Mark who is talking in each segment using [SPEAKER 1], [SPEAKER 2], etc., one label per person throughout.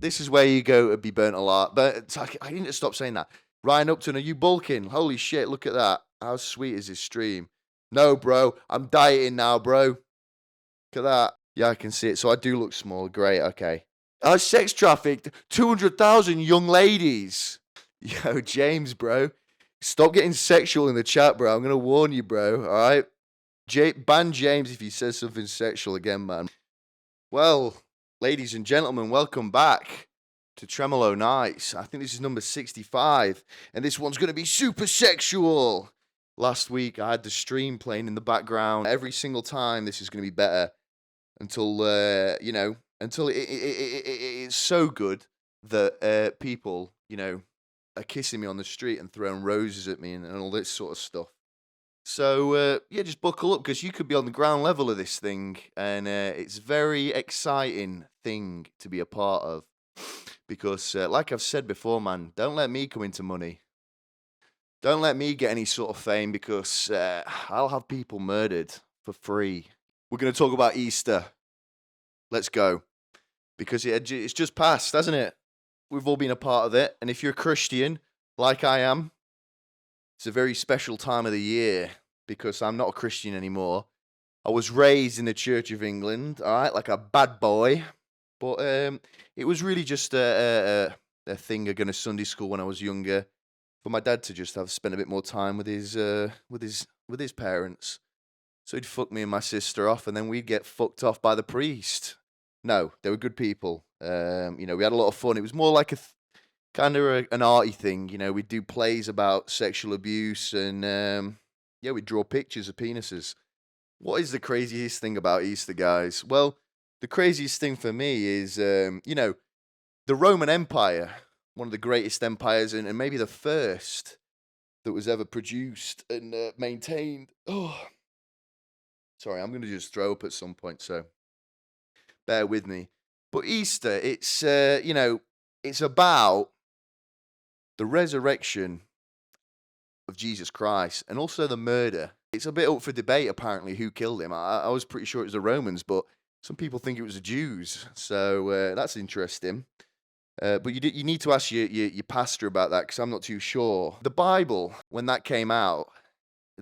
[SPEAKER 1] This is where you go to be burnt alive. But it's like, I need to stop saying that. Ryan Upton, are you bulking? Holy shit, look at that. How sweet is this stream? No, bro. I'm dieting now, bro. Look at that. Yeah, I can see it. So I do look small. Great, okay. I sex trafficked 200,000 young ladies. Yo, James, bro. Stop getting sexual in the chat, bro. I'm going to warn you, bro. All right? Ban James if he says something sexual again, man. Well, ladies and gentlemen, welcome back to Tremelo Nights. I think this is number 65, and this one's going to be super sexual. Last week, I had the stream playing in the background. Every single time, this is going to be better until, until it's so good that people, are kissing me on the street and throwing roses at me and all this sort of stuff. So, just buckle up because you could be on the ground level of this thing, and it's a very exciting thing to be a part of. Because, like I've said before, man, don't let me come into money. Don't let me get any sort of fame because I'll have people murdered for free. We're going to talk about Easter. Let's go. Because it's just passed, hasn't it? We've all been a part of it. And if you're a Christian, like I am, it's a very special time of the year because I'm not a Christian anymore. I was raised in the Church of England, all right, like a bad boy. But it was really just a thing of going to Sunday school when I was younger, for my dad to just have spent a bit more time with his parents. So he'd fuck me and my sister off, and then we'd get fucked off by the priest. No, they were good people. We had a lot of fun. It was more like kind of an arty thing. We'd do plays about sexual abuse, and we'd draw pictures of penises. What is the craziest thing about Easter, guys? Well, the craziest thing for me is, the Roman Empire, one of the greatest empires and maybe the first that was ever produced and maintained. Oh, sorry, I'm going to just throw up at some point, so bear with me. But Easter, it's, it's about the resurrection of Jesus Christ and also the murder. It's a bit up for debate, apparently, who killed him. I was pretty sure it was the Romans, but some people think it was the Jews, so that's interesting. But you need to ask your pastor about that because I'm not too sure. The Bible, when that came out,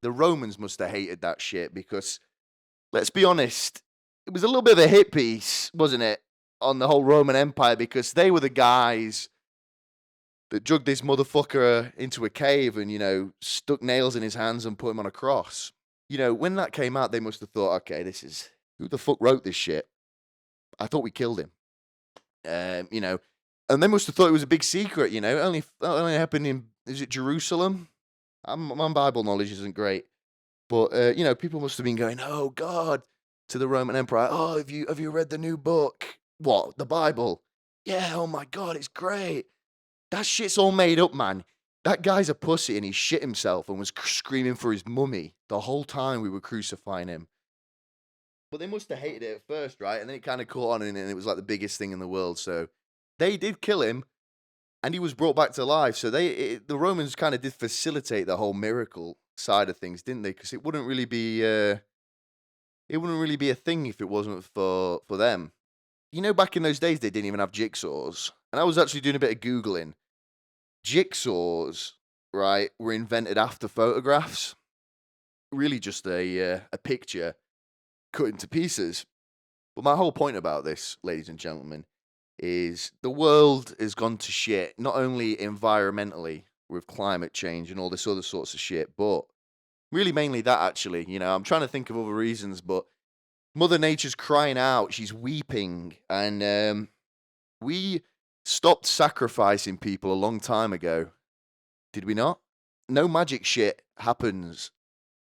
[SPEAKER 1] the Romans must have hated that shit because, let's be honest, it was a little bit of a hit piece, wasn't it, on the whole Roman Empire because they were the guys that dragged this motherfucker into a cave and, stuck nails in his hands and put him on a cross. When that came out, they must have thought, okay, who the fuck wrote this shit? I thought we killed him. And they must have thought it was a big secret, It only happened in, is it Jerusalem? My Bible knowledge isn't great. But, people must have been going, oh, God, to the Roman Empire. Oh, have you read the new book? What, the Bible? Yeah, oh my God, it's great. That shit's all made up, man. That guy's a pussy and he shit himself and was screaming for his mummy the whole time we were crucifying him. But they must have hated it at first, right? And then it kind of caught on and it was like the biggest thing in the world. So they did kill him and he was brought back to life. So the Romans kind of did facilitate the whole miracle side of things, didn't they? Because it wouldn't really be a thing if it wasn't for them. Back in those days, they didn't even have jigsaws. And I was actually doing a bit of Googling. Jigsaws, right, were invented after photographs. Really just a picture cut into pieces. But my whole point about this, ladies and gentlemen, is the world has gone to shit, not only environmentally with climate change and all this other sorts of shit, but really mainly that actually. I'm trying to think of other reasons, but Mother Nature's crying out. She's weeping. And we stopped sacrificing people a long time ago. Did we not? No magic shit happens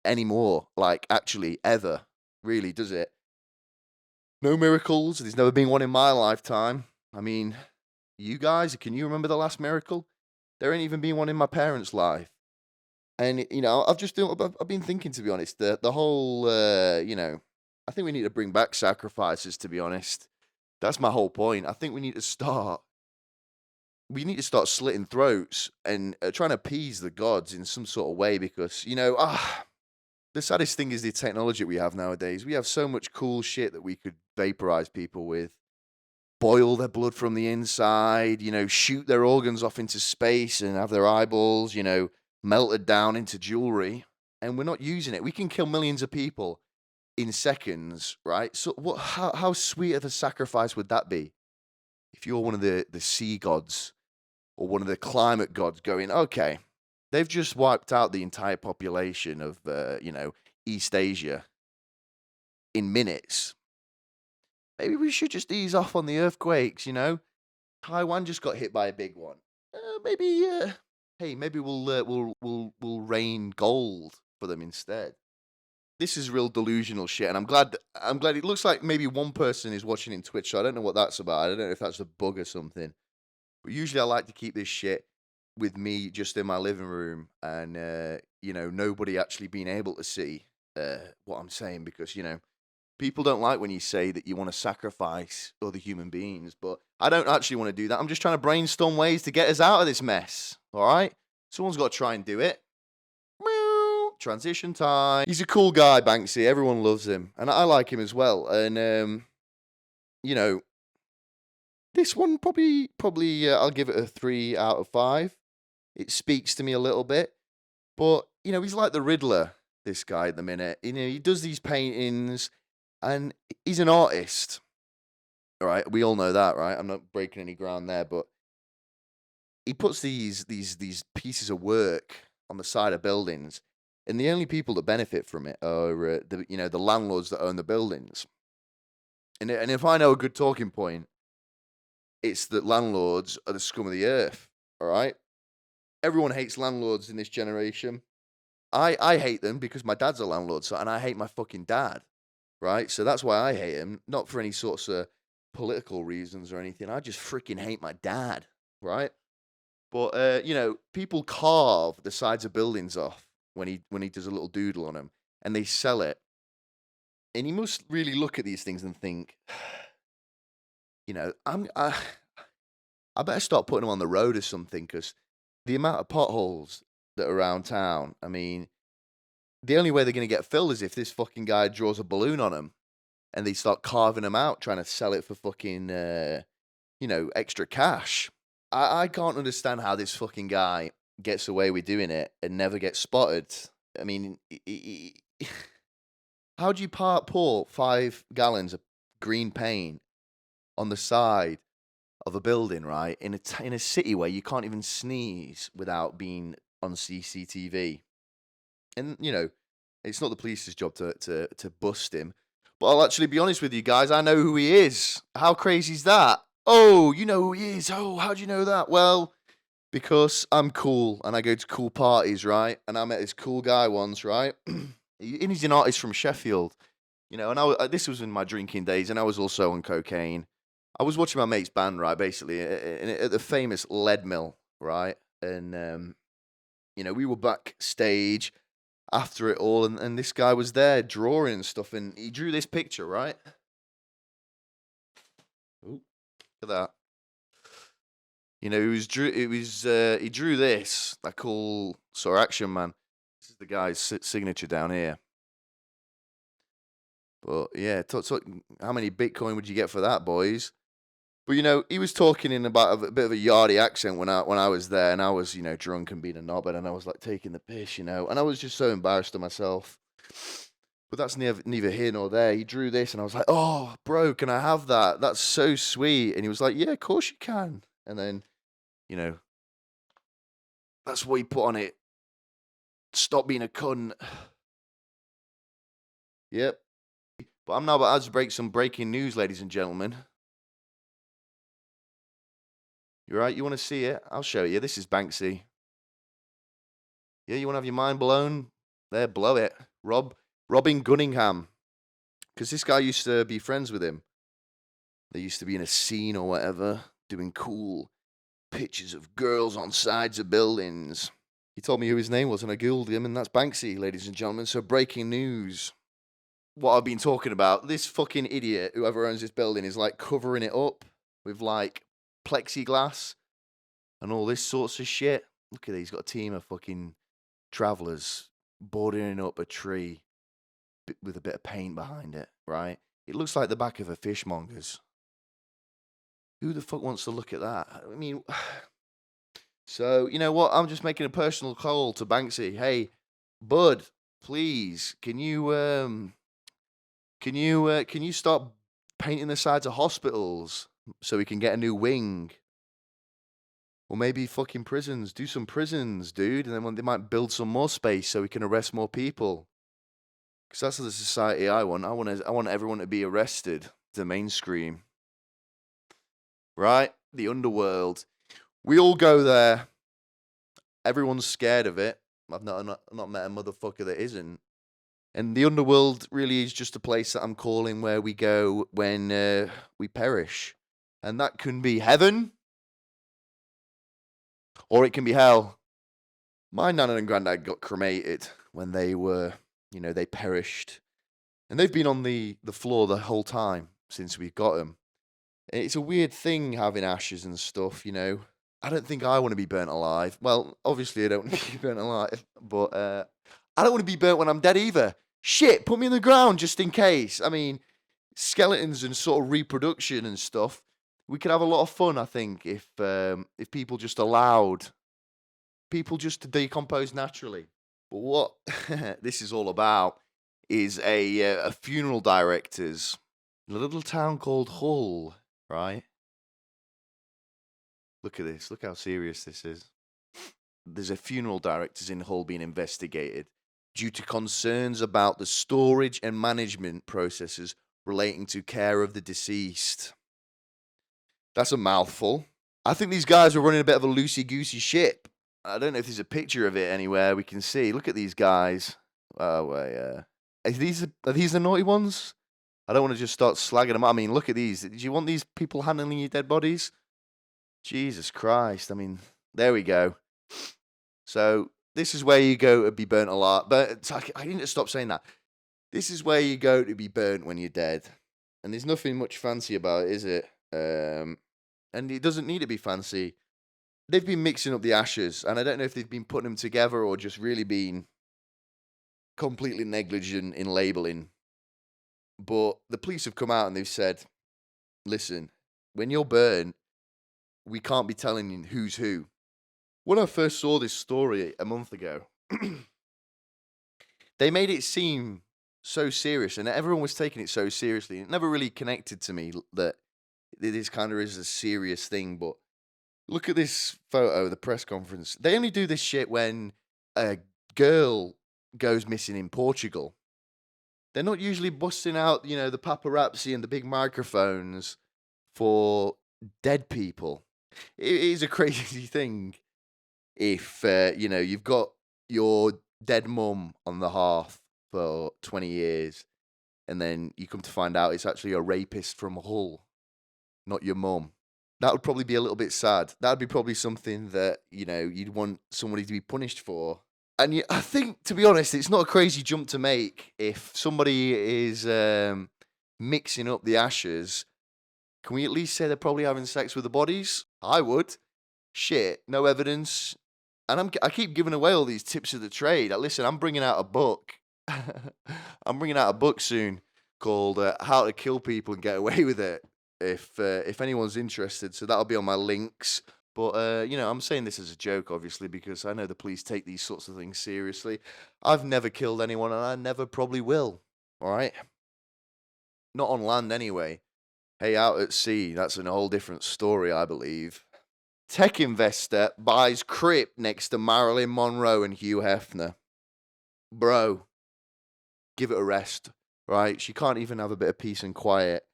[SPEAKER 1] anymore. Like, actually, ever. Really, does it? No miracles. There's never been one in my lifetime. I mean, you guys, can you remember the last miracle? There ain't even been one in my parents' life. And, I've been thinking, to be honest, the whole, I think we need to bring back sacrifices, to be honest. That's my whole point. I think we need to start slitting throats and trying to appease the gods in some sort of way because, the saddest thing is the technology we have nowadays. We have so much cool shit that we could vaporize people with. boil their blood from the inside, shoot their organs off into space and have their eyeballs, melted down into jewelry. And we're not using it. We can kill millions of people in seconds, right? So how sweet of a sacrifice would that be if you're one of the sea gods or one of the climate gods going, okay, they've just wiped out the entire population of, East Asia in minutes. Maybe we should just ease off on the earthquakes, Taiwan just got hit by a big one. Maybe we'll rain gold for them instead. This is real delusional shit, and I'm glad it looks like maybe one person is watching in Twitch, so I don't know what that's about. I don't know if that's a bug or something. But usually I like to keep this shit with me just in my living room and nobody actually being able to see what I'm saying, because people don't like when you say that you want to sacrifice other human beings, but I don't actually want to do that. I'm just trying to brainstorm ways to get us out of this mess. All right? Someone's got to try and do it. Transition time. He's a cool guy, Banksy. Everyone loves him, and I like him as well. And this one probably I'll give it a 3 out of 5. It speaks to me a little bit, but he's like the Riddler. This guy at the minute, he does these paintings, and he's an artist. All right, we all know that, right? I'm not breaking any ground there, but he puts these pieces of work on the side of buildings, and the only people that benefit from it are the landlords that own the buildings. And if I know a good talking point, it's that landlords are the scum of the earth. All right, everyone hates landlords in this generation. I hate them because my dad's a landlord, and I hate my fucking dad, right? So that's why I hate him, not for any sorts of political reasons or anything. I just freaking hate my dad, right? But people carve the sides of buildings off when he does a little doodle on them, and they sell it. And you must really look at these things and think, I better start putting them on the road or something, because the amount of potholes that are around town, I mean, the only way they're going to get filled is if this fucking guy draws a balloon on them and they start carving them out, trying to sell it for fucking, extra cash. I can't understand how this fucking guy gets away with doing it and never gets spotted. I mean, how do you pour 5 gallons of green paint on the side of a building, right, in a city where you can't even sneeze without being on CCTV? And it's not the police's job to bust him. But I'll actually be honest with you guys. I know who he is. How crazy is that? Oh, you know who he is. Oh, how do you know that? Well, because I'm cool and I go to cool parties, right? And I met this cool guy once, right? And he's an artist from Sheffield, and this was in my drinking days, and I was also on cocaine. I was watching my mate's band, right, basically, at the famous Lead Mill, right? And, we were backstage after it all, and this guy was there drawing and stuff, and he drew this picture, right? Ooh, look at that. He drew this, that cool sort of Action Man. This is the guy's signature down here. But yeah, talk, how many Bitcoin would you get for that, boys? But he was talking in about a bit of a yardy accent when I was there, and I was drunk and being a knobhead, and I was like taking the piss, and I was just so embarrassed of myself. But that's neither here nor there. He drew this, and I was like, "Oh, bro, can I have that? That's so sweet." And he was like, "Yeah, of course you can." And then, that's what he put on it. Stop being a cunt. Yep. But I'm now about to break some breaking news, ladies and gentlemen. You right? You want to see it? I'll show you. This is Banksy. Yeah, you want to have your mind blown? There, blow it. Robin Gunningham. Because this guy used to be friends with him. They used to be in a scene or whatever, doing cool pictures of girls on sides of buildings. He told me who his name was, and I googled him, and that's Banksy, ladies and gentlemen. So breaking news. What I've been talking about, this fucking idiot, whoever owns this building, is like covering it up with like plexiglass and all this sorts of shit. Look at it, he's got a team of fucking travelers boarding up a tree with a bit of paint behind it, right? It looks like the back of a fishmonger's. Who the fuck wants to look at that? I mean, so you know what? I'm just making a personal call to Banksy. Hey, bud, please, can you start painting the sides of hospitals so we can get a new wing? Or maybe fucking prisons. Do some prisons, dude, and then they might build some more space so we can arrest more people. Because that's the society I want. I want everyone to be arrested. The mainstream, right? The underworld. We all go there. Everyone's scared of it. I've not met a motherfucker that isn't. And the underworld really is just a place that I'm calling where we go when we perish. And that can be heaven, or it can be hell. My nana and granddad got cremated when they perished. And they've been on the floor the whole time since we've got them. It's a weird thing having ashes and stuff, you know. I don't think I want to be burnt alive. Well, obviously I don't want to be burnt alive, but I don't want to be burnt when I'm dead either. Shit, put me in the ground just in case. I mean, skeletons and sort of reproduction and stuff. We could have a lot of fun, I think, if people just allowed people just to decompose naturally. But what this is all about is a funeral directors in a little town called Hull, right? Look at this. Look how serious this is. There's a funeral directors in Hull being investigated due to concerns about the storage and management processes relating to care of the deceased. That's a mouthful. I think these guys are running a bit of a loosey-goosey ship. I don't know if there's a picture of it anywhere we can see. Look at these guys. Oh, yeah. Are these the naughty ones? I don't want to just start slagging them. I mean, look at these. Do you want these people handling your dead bodies? Jesus Christ. I mean, there we go. So this is where you go to be burnt alive. But I need to stop saying that. This is where you go to be burnt when you're dead. And there's nothing much fancy about it, is it? And it doesn't need to be fancy. They've been mixing up the ashes, and I don't know if they've been putting them together or just really been completely negligent in labeling. But the police have come out and they've said, listen, when you're burnt, we can't be telling you who's who. When I first saw this story a month ago, they made it seem so serious, and everyone was taking it so seriously. It never really connected to me that this kind of is a serious thing, but look at this photo, the press conference. They only do this shit when a girl goes missing in Portugal. They're not usually busting out, the paparazzi and the big microphones for dead people. It is a crazy thing if, you've got your dead mum on the hearth for 20 years and then you come to find out it's actually a rapist from Hull, not your mum. That would probably be a little bit sad. That would be probably something that, you'd want somebody to be punished for. And I think, to be honest, it's not a crazy jump to make if somebody is mixing up the ashes. Can we at least say they're probably having sex with the bodies? I would. Shit, no evidence. And I keep giving away all these tips of the trade. Listen, I'm bringing out a book. I'm bringing out a book soon called How to Kill People and Get Away with It. If anyone's interested, so that'll be on my links. But I'm saying this as a joke, obviously, because I know the police take these sorts of things seriously. I've never killed anyone, and I never probably will. All right, not on land anyway. Hey, out at sea, that's a whole different story, I believe. Tech investor buys crypt next to Marilyn Monroe and Hugh Hefner. Bro, give it a rest, right? She can't even have a bit of peace and quiet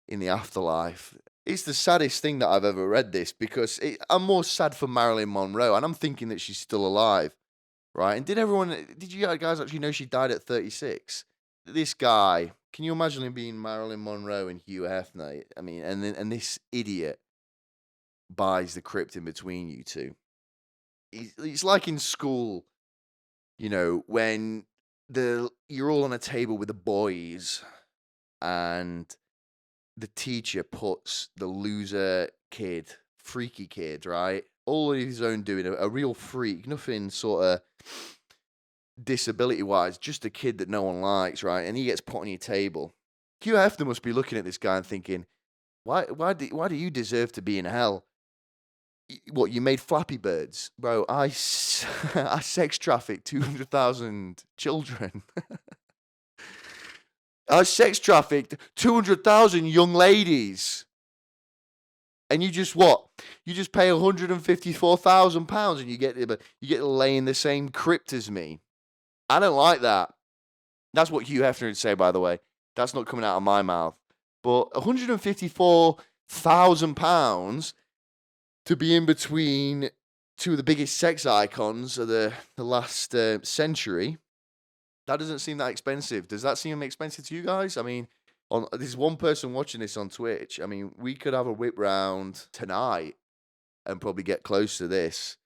[SPEAKER 1] in the afterlife. It's the saddest thing that I've ever read this because I'm more sad for Marilyn Monroe and I'm thinking that she's still alive, right? And did you guys actually know she died at 36? This guy, can you imagine him being Marilyn Monroe and Hugh Hefner? I mean, and this idiot buys the crypt in between you two. It's like in school, when you're all on a table with the boys and the teacher puts the loser kid, freaky kid, right? All of his own doing, a real freak, nothing sort of disability-wise, just a kid that no one likes, right? And he gets put on your table. Hugh Hefner must be looking at this guy and thinking, Why do you deserve to be in hell? What, you made Flappy Birds? Bro, I sex trafficked 200,000 children. I sex trafficked 200,000 young ladies. And you just what? You just pay £154,000 and you get to lay in the same crypt as me. I don't like that. That's what Hugh Hefner would say, by the way. That's not coming out of my mouth. But £154,000 to be in between two of the biggest sex icons of the last century, that doesn't seem that expensive. Does that seem expensive to you guys? I mean, there's one person watching this on Twitch. I mean, we could have a whip round tonight and probably get close to this.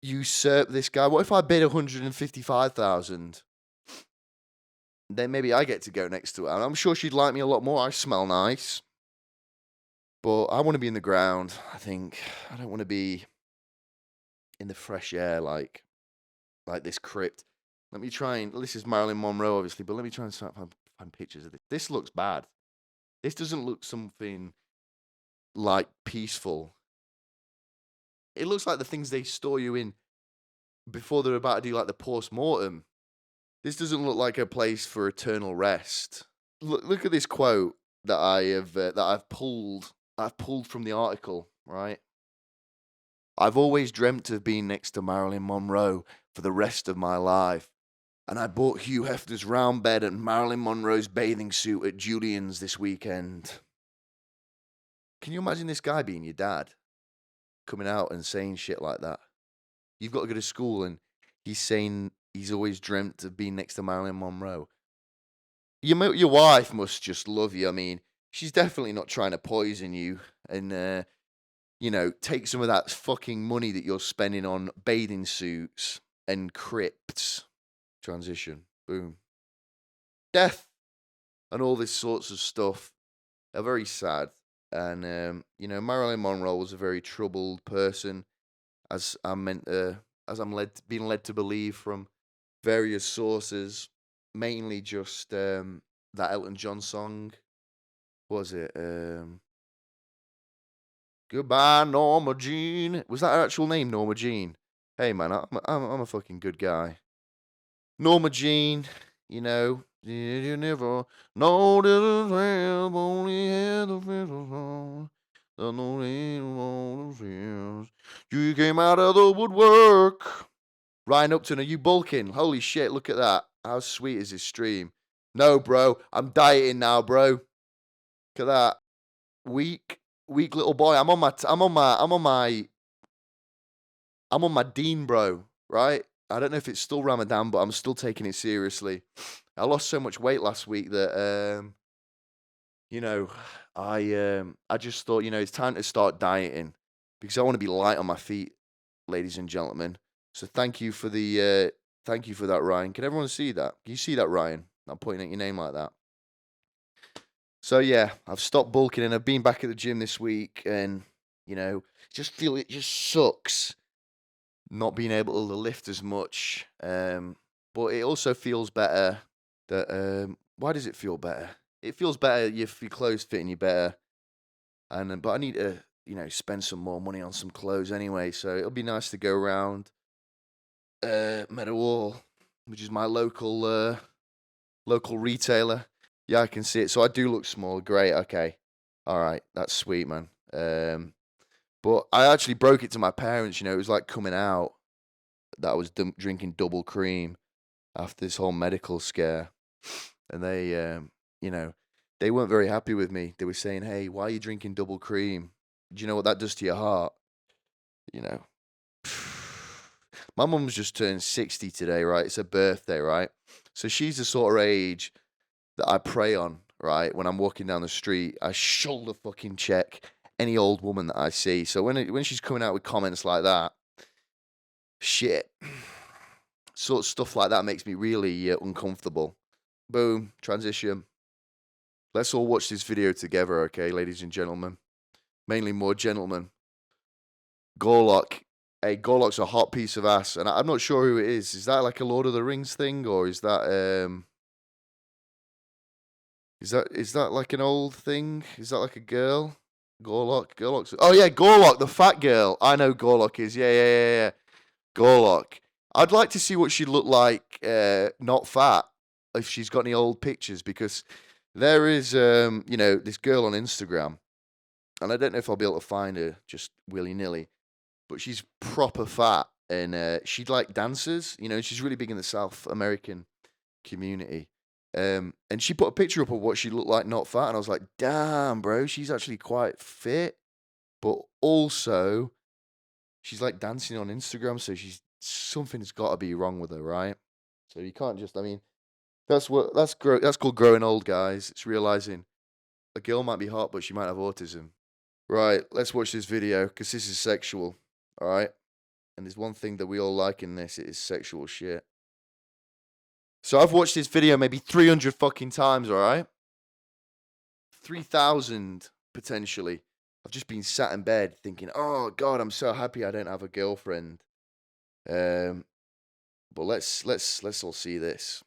[SPEAKER 1] Usurp this guy. What if I bid 155,000? Then maybe I get to go next to her. And I'm sure she'd like me a lot more. I smell nice. But I want to be in the ground, I think. I don't want to be in the fresh air like this crypt. Let me try and... This is Marilyn Monroe, obviously, but let me try and find pictures of this. This looks bad. This doesn't look something like peaceful. It looks like the things they store you in before they're about to do like the post-mortem. This doesn't look like a place for eternal rest. Look at this quote that I've pulled from the article, right? I've always dreamt of being next to Marilyn Monroe for the rest of my life. And I bought Hugh Hefner's round bed and Marilyn Monroe's bathing suit at Julian's this weekend. Can you imagine this guy being your dad? Coming out and saying shit like that. You've got to go to school and he's saying he's always dreamt of being next to Marilyn Monroe. Your wife must just love you. I mean, she's definitely not trying to poison you and, take some of that fucking money that you're spending on bathing suits and crypts. Transition. Boom. Death and all this sorts of stuff are very sad. And, Marilyn Monroe was a very troubled person, as I'm being led to believe from various sources, mainly just that Elton John song. What was it? Goodbye, Norma Jean. Was that her actual name, Norma Jean? Hey, man, I'm a fucking good guy. Norma Jean, you never know this is hell, only had the physical song. You came out of the woodwork. Ryan Upton, are you bulking? Holy shit, look at that. How sweet is this stream? No, bro, I'm dieting now, bro. Look at that. Weak little boy. I'm on my Dean, bro, right? I don't know if it's still Ramadan, but I'm still taking it seriously. I lost so much weight last week that I just thought, it's time to start dieting because I want to be light on my feet, ladies and gentlemen. So thank you for that, Ryan. Can everyone see that? Can you see that, Ryan? I'm pointing at your name like that. So yeah, I've stopped bulking and I've been back at the gym this week, and just feel it just sucks not being able to lift as much. But it also feels better that why does it feel better? It feels better if your clothes fitting you better. But I need to, spend some more money on some clothes anyway. So it'll be nice to go around Meadowhall, which is my local retailer. Yeah, I can see it. So I do look small. Great. Okay. All right. That's sweet, man. But I actually broke it to my parents. It was like coming out that I was drinking double cream after this whole medical scare. And they, they weren't very happy with me. They were saying, hey, why are you drinking double cream? Do you know what that does to your heart? My mum's just turned 60 today, right? It's her birthday, right? So she's the sort of age that I prey on, right? When I'm walking down the street, I shoulder fucking check any old woman that I see. So when she's coming out with comments like that, shit, sort of stuff like that makes me really uncomfortable. Boom, transition. Let's all watch this video together, okay, ladies and gentlemen. Mainly more gentlemen. Gorlock. Hey, Gorlock's a hot piece of ass, and I'm not sure who it is. Is that like a Lord of the Rings thing, or is that Is that like an old thing? Is that like a girl? Gorlock's. Oh yeah, Gorlock, the fat girl. I know Gorlock is. Yeah. Gorlock. I'd like to see what she'd look like, not fat, if she's got any old pictures, because there is, this girl on Instagram, and I don't know if I'll be able to find her just willy nilly, but she's proper fat, and she like dances. She's really big in the South American community. And she put a picture up of what she looked like not fat, and I was like, damn, bro, she's actually quite fit, but also she's like dancing on Instagram, so something's got to be wrong with her, right? So you can't just, that's called growing old, guys. It's realizing a girl might be hot, but she might have autism. Right, let's watch this video because this is sexual, all right? And there's one thing that we all like in this, it is sexual shit. So I've watched this video maybe 300 fucking times, all right? 3,000 potentially. I've just been sat in bed thinking, oh God, I'm so happy I don't have a girlfriend. But let's all see this.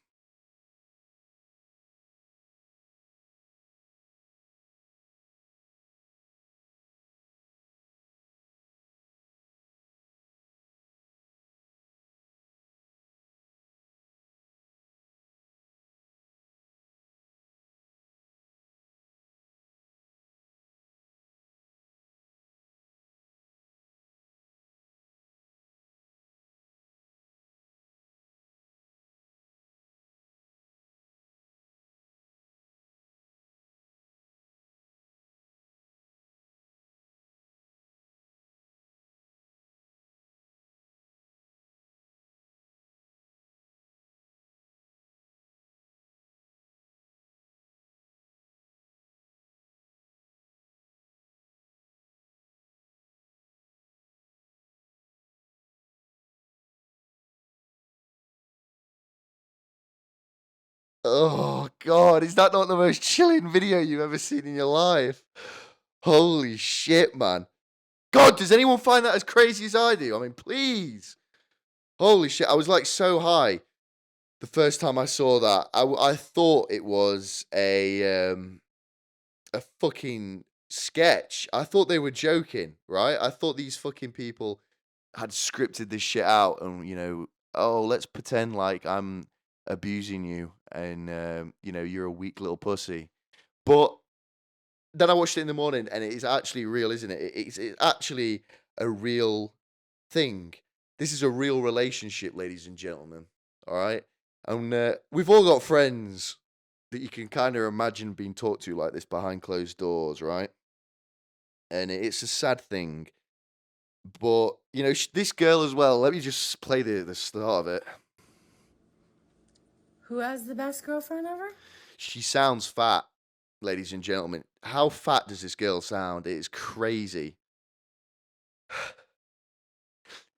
[SPEAKER 1] Oh God, is that not the most chilling video you've ever seen in your life? Holy shit, man. God, does anyone find that as crazy as I do? I mean, please. Holy shit, I was like so high the first time I saw that. I thought it was a fucking sketch. I thought they were joking, right? I thought these fucking people had scripted this shit out and, oh, let's pretend like I'm abusing you and, you're a weak little pussy. But then I watched it in the morning and it is actually real, isn't it? It's actually a real thing. This is a real relationship, ladies and gentlemen. All right. And we've all got friends that you can kind of imagine being talked to like this behind closed doors, right? And it's a sad thing. But, this girl as well, let me just play the start of it.
[SPEAKER 2] Who has the best girlfriend ever?
[SPEAKER 1] She sounds fat, ladies and gentlemen. How fat does this girl sound? It is crazy.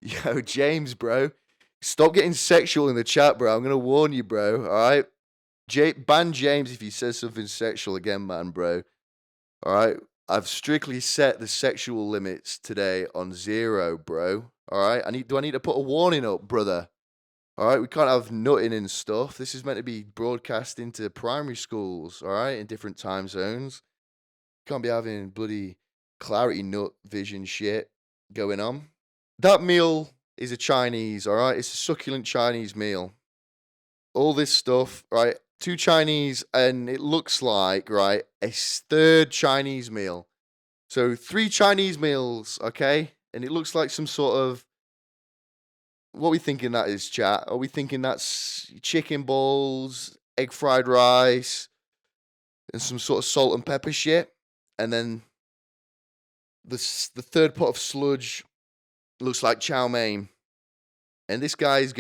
[SPEAKER 1] Yo, James, bro. Stop getting sexual in the chat, bro. I'm going to warn you, bro. All right? Ban James if he says something sexual again, man, bro. All right? I've strictly set the sexual limits today on 0, bro. All right? Do I need to put a warning up, brother? All right? We can't have nutting and stuff. This is meant to be broadcast into primary schools, all right? In different time zones. Can't be having bloody clarity nut vision shit going on. That meal is a Chinese, all right? It's a succulent Chinese meal. All this stuff, right? 2 Chinese, and it looks like, right, a third Chinese meal. So 3 Chinese meals, okay? And it looks like some sort of, what are we thinking that is, chat? Are we thinking that's chicken balls, egg fried rice, and some sort of salt and pepper shit? And then the third pot of sludge looks like chow mein. And this guy is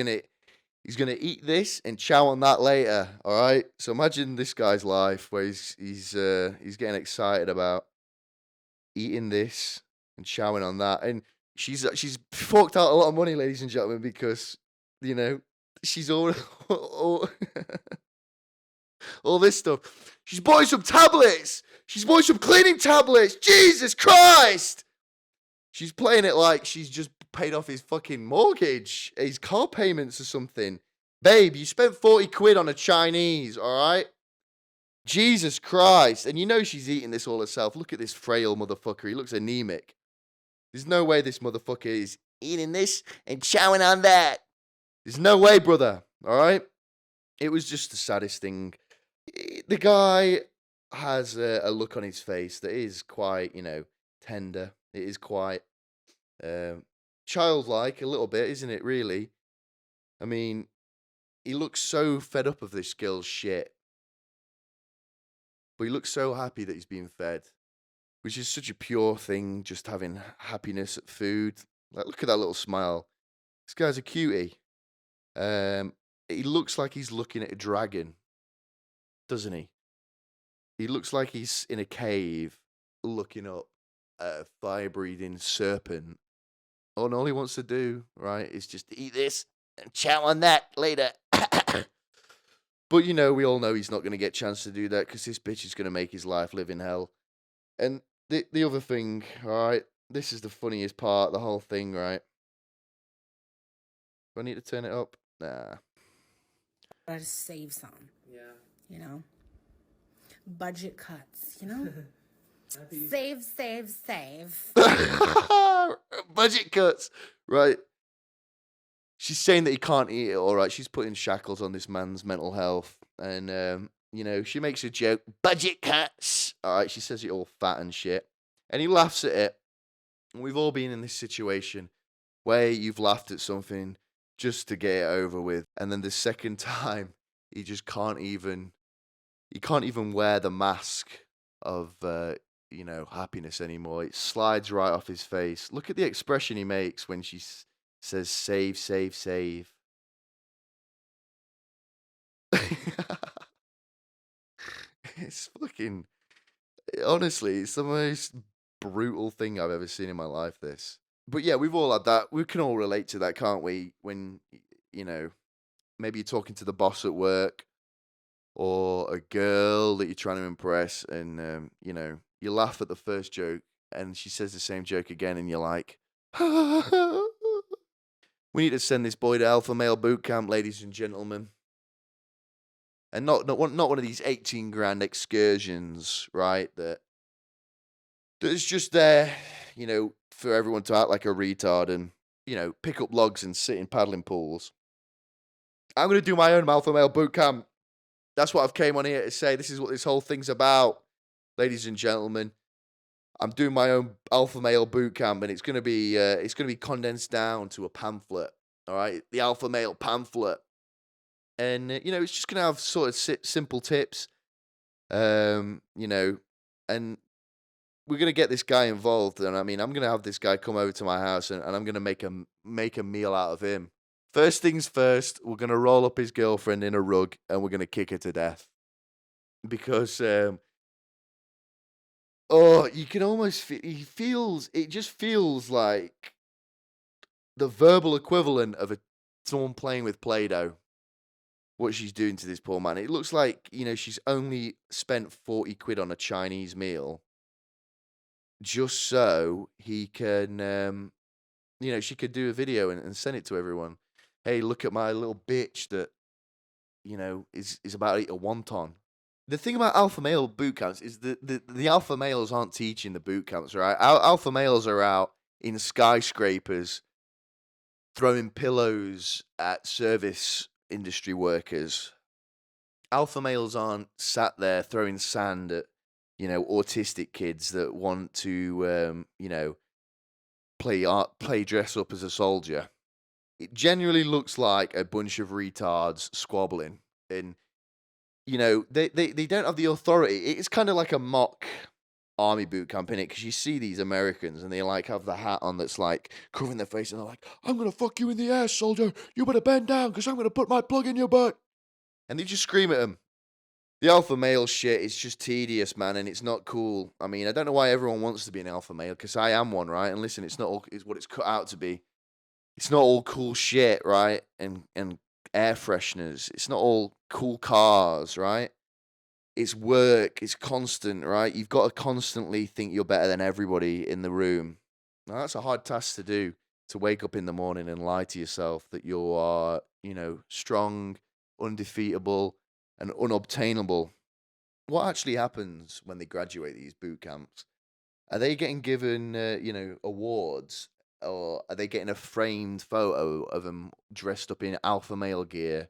[SPEAKER 1] he's gonna eat this and chow on that later. All right. So imagine this guy's life where he's getting excited about eating this and chowing on that, and she's forked out a lot of money, ladies and gentlemen, because she's all all this stuff. She's bought some tablets. She's bought some cleaning tablets. Jesus Christ! She's playing it like she's just paid off his fucking mortgage, his car payments or something. Babe, you spent 40 quid on a Chinese, all right? Jesus Christ. And you know she's eating this all herself. Look at this frail motherfucker. He looks anemic. There's no way this motherfucker is eating this and chowing on that. There's no way, brother. All right? It was just the saddest thing. The guy has a look on his face that is quite, tender. It is quite childlike a little bit, isn't it, really? I mean, he looks so fed up of this girl's shit. But he looks so happy that he's being fed, which is such a pure thing, just having happiness at food. Like, look at that little smile. This guy's a cutie. He looks like he's looking at a dragon, doesn't he? He looks like he's in a cave looking up at a fire-breathing serpent. And all he wants to do, right, is just eat this and chow on that later. But, we all know he's not going to get a chance to do that because this bitch is going to make his life live in hell. And the other thing, all right, this is the funniest part, the whole thing, right? Do I need to turn it up? Nah.
[SPEAKER 2] Gotta save some.
[SPEAKER 3] Yeah.
[SPEAKER 2] Budget cuts, Save.
[SPEAKER 1] Budget cuts. Right. She's saying that he can't eat it, all right. She's putting shackles on this man's mental health. And, she makes a joke. Budget cuts. All right. She says it all fat and shit. And he laughs at it. And we've all been in this situation where you've laughed at something just to get it over with. And then the second time, he just can't even wear the mask of, happiness anymore. It slides right off his face. Look at the expression he makes when she says, save. It's fucking, honestly, it's the most brutal thing I've ever seen in my life, this. But yeah, we've all had that. We can all relate to that, can't we? When, maybe you're talking to the boss at work or a girl that you're trying to impress and, you laugh at the first joke and she says the same joke again and you're like, we need to send this boy to alpha male boot camp, ladies and gentlemen. And not one of these 18 grand excursions, right? That's just there, for everyone to act like a retard and, pick up logs and sit in paddling pools. I'm going to do my own alpha male boot camp. That's what I've came on here to say. This is what this whole thing's about, ladies and gentlemen. I'm doing my own alpha male boot camp, and it's gonna be condensed down to a pamphlet. All right, the alpha male pamphlet, and it's just gonna have sort of simple tips, and we're gonna get this guy involved. And I mean, I'm gonna have this guy come over to my house, and I'm gonna make a meal out of him. First things first, we're gonna roll up his girlfriend in a rug, and we're gonna kick her to death because. Oh, you can almost feel. It just feels like the verbal equivalent of someone playing with Play-Doh. What she's doing to this poor man. It looks like, she's only spent 40 quid on a Chinese meal just so he can, she could do a video and send it to everyone. Hey, look at my little bitch that, is about to eat a wonton. The thing about alpha male boot camps is the alpha males aren't teaching the boot camps, right? Alpha males are out in skyscrapers throwing pillows at service industry workers. Alpha males aren't sat there throwing sand at, autistic kids that want to, play dress up as a soldier. It generally looks like a bunch of retards squabbling and they don't have the authority. It's kind of like a mock army boot camp, innit? Because you see these Americans and they like have the hat on that's like covering their face and they're like, I'm going to fuck you in the ass, soldier. You better bend down because I'm going to put my plug in your butt. And they just scream at them. The alpha male shit is just tedious, man, and it's not cool. I mean, I don't know why everyone wants to be an alpha male because I am one, right? And listen, it's not all it's what it's cut out to be. It's not all cool shit, right? And air fresheners. It's not all cool cars, right? It's work. It's constant, right? You've got to constantly think you're better than everybody in the room. Now, that's a hard task to do, to wake up in the morning and lie to yourself that you are, strong, undefeatable, and unobtainable. what actually happens when they graduate these boot camps? Are they getting given, awards, or are they getting a framed photo of them dressed up in alpha male gear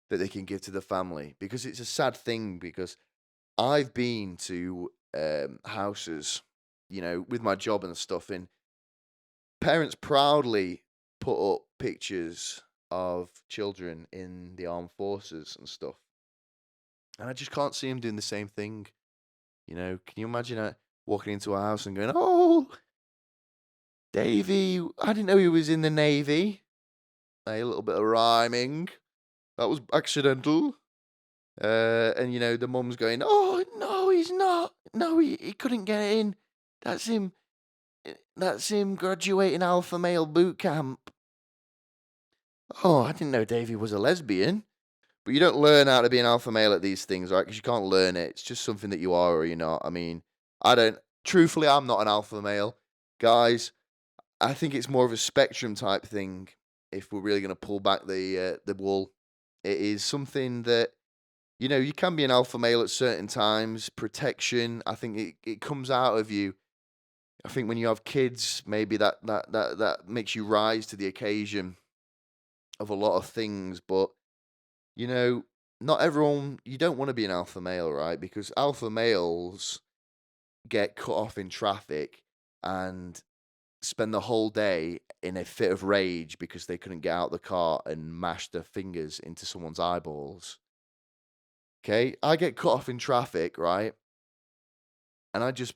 [SPEAKER 1] that they can give to the family? Because it's a sad thing. Because I've been to houses, with my job and stuff, and parents proudly put up pictures of children in the armed forces and stuff, and I just can't see them doing the same thing. Can you imagine walking into a house and going, "Oh, Davy, I didn't know he was in the Navy." A little bit of rhyming. That was accidental. And the mum's going, "Oh no, he's not. No, he couldn't get in. That's him. That's him graduating alpha male boot camp." Oh, I didn't know Davy was a lesbian. But you don't learn how to be an alpha male at these things, right? Because you can't learn it. It's just something that you are or you're not. I mean, I don't. Truthfully, I'm not an alpha male, guys. I think it's more of a spectrum type thing. If we're really going to pull back the wool, it is something that you can be an alpha male at certain times. Protection, I think it comes out of you. I think when you have kids, maybe that makes you rise to the occasion of a lot of things. But you know, not everyone. You don't want to be an alpha male, right? Because alpha males get cut off in traffic and spend the whole day in a fit of rage because they couldn't get out the car and mash their fingers into someone's eyeballs. Okay, I get cut off in traffic, right? And I just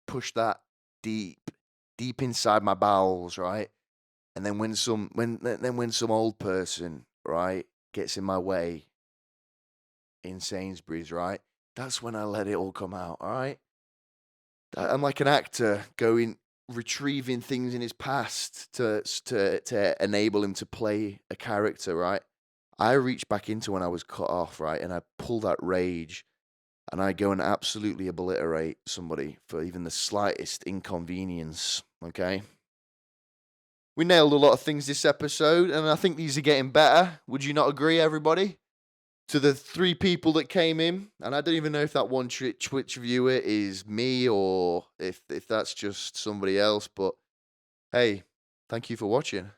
[SPEAKER 1] push that deep, deep inside my bowels, right? And then when some old person, right, gets in my way in Sainsbury's, right? That's when I let it all come out, all right? I'm like an actor retrieving things in his past to enable him to play a character, right? I reach back into when I was cut off, right, and I pull that rage, and I go and absolutely obliterate somebody for even the slightest inconvenience. Okay, we nailed a lot of things this episode, and I think these are getting better. Would you not agree, everybody? To the 3 people that came in, and I don't even know if that one Twitch viewer is me or if that's just somebody else, but hey, thank you for watching.